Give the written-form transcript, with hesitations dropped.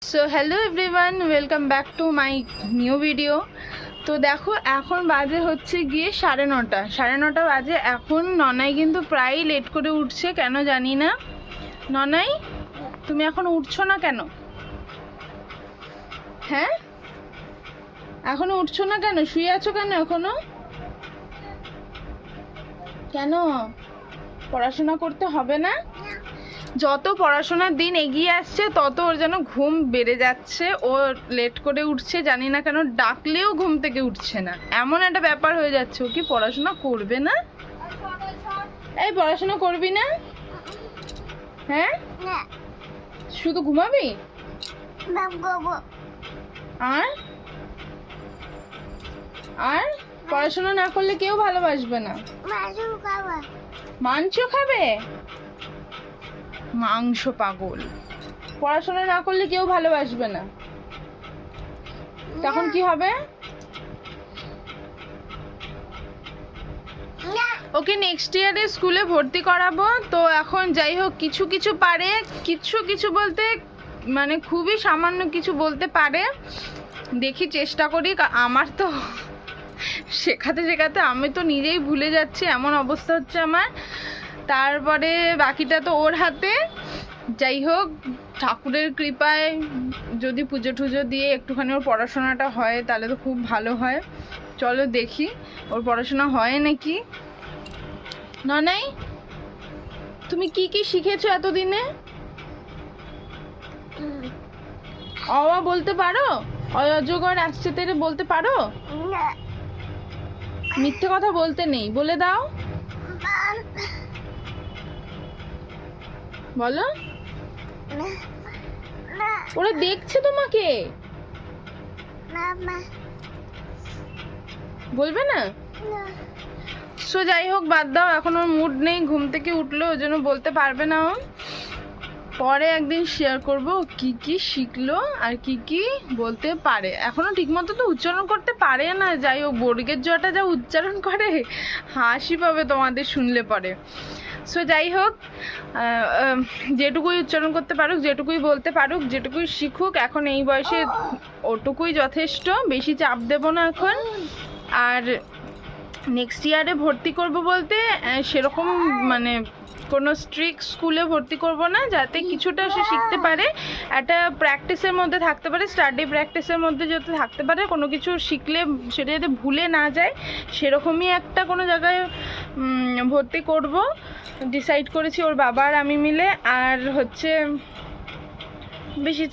So hello everyone, welcome back to my new video. তো দেখো এখন বাজে হচ্ছে গিয়ে 9:30। 9:30 বাজে এখন। ননাই কিন্তু প্রায় লেট করে উঠছে, কেন জানি না। ননাই, তুমি এখন উঠছো না কেন? হ্যাঁ, এখনো উঠছো না কেন? শুয়ে আছো কেন এখনো? কেন? পড়াশোনা করতে হবে না? যত পড়াশোনার দিন এগিয়ে আসছে তত ওর যেন ঘুম বেড়ে যাচ্ছে। ও লেট করে উঠছে, জানি না কেন, ডাকলেও ঘুম থেকে উঠছে না, এমন একটা ব্যাপার হয়ে যাচ্ছে। ও কি পড়াশোনা করবে না? এই পড়াশোনা করবি না? হ্যাঁ, শুধু ঘুমাবি? আর আর পড়াশোনা না করলে কেউ ভালোবাসবে না। মাংস খাবে? মাংস পাগল। পড়াশোনা না করলে কেউ ভালোবাসবে না, তখন কি হবে? ওকে নেক্সট ইয়ারে স্কুলে ভর্তি করাবো। তো এখন যাই হোক, কিছু কিছু পারে, কিছু কিছু বলতে মানে খুবই সামান্য কিছু বলতে পারে। দেখি, চেষ্টা করি। আমার তো শেখাতে শেখাতে আমি তো নিজেই ভুলে যাচ্ছি, এমন অবস্থা হচ্ছে আমার। তারপরে বাকিটা তো ওর হাতে। যাই হোক, ঠাকুরের কৃপায় যদি পুজো টুজো দিয়ে একটুখানি ওর পড়াশোনাটা হয় তাহলে তো খুব ভালো হয়। চলো দেখি ওর পড়াশোনা হয় নাকি। ননাই, তুমি কি কি শিখেছো এতদিনে? অ বলতে পারো? অজগর আসছে তেরে বলতে পারো? মিথ্যে কথা বলতে নেই, বলে দাও। বলো। ওরা দেখছে তোমাকে, বলবে না? সো যাই হোক, বাদ দাও, এখন ওর মুড নেই, ঘুম থেকে উঠলো, ওই জন্য বলতে পারবে না ও। পরে একদিন শেয়ার করব কি কি শিখলো আর কি কি বলতে পারে। এখনো ঠিকমতো তো উচ্চারণ করতে পারে না। যাই হোক, বর্গের জটা যা উচ্চারণ করে, হাসি পাবে তোমাদের শুনলে পরে। সো যাই হোক, যেটুকুই উচ্চারণ করতে পারুক, যেটুকুই বলতে পারুক, যেটুকুই শিখুক, এখন এই বয়সে ওটুকুই যথেষ্ট। বেশি চাপ দেবো না এখন। আর নেক্সট ইয়ারে ভর্তি করব বলতে সেরকম মানে কোনো স্ট্রিক্ট স্কুলে ভর্তি করব না, যাতে কিছুটা সে শিখতে পারে, একটা প্র্যাকটিসের মধ্যে থাকতে পারে, স্টাডি প্র্যাকটিসের মধ্যে যাতে থাকতে পারে, কোনো কিছু শিখলে সেটা যাতে ভুলে না যায়, সেরকমই একটা কোনো জায়গায় ভর্তি করব ডিসাইড করেছি ওর বাবা আর আমি মিলে। আর হচ্ছে বেশি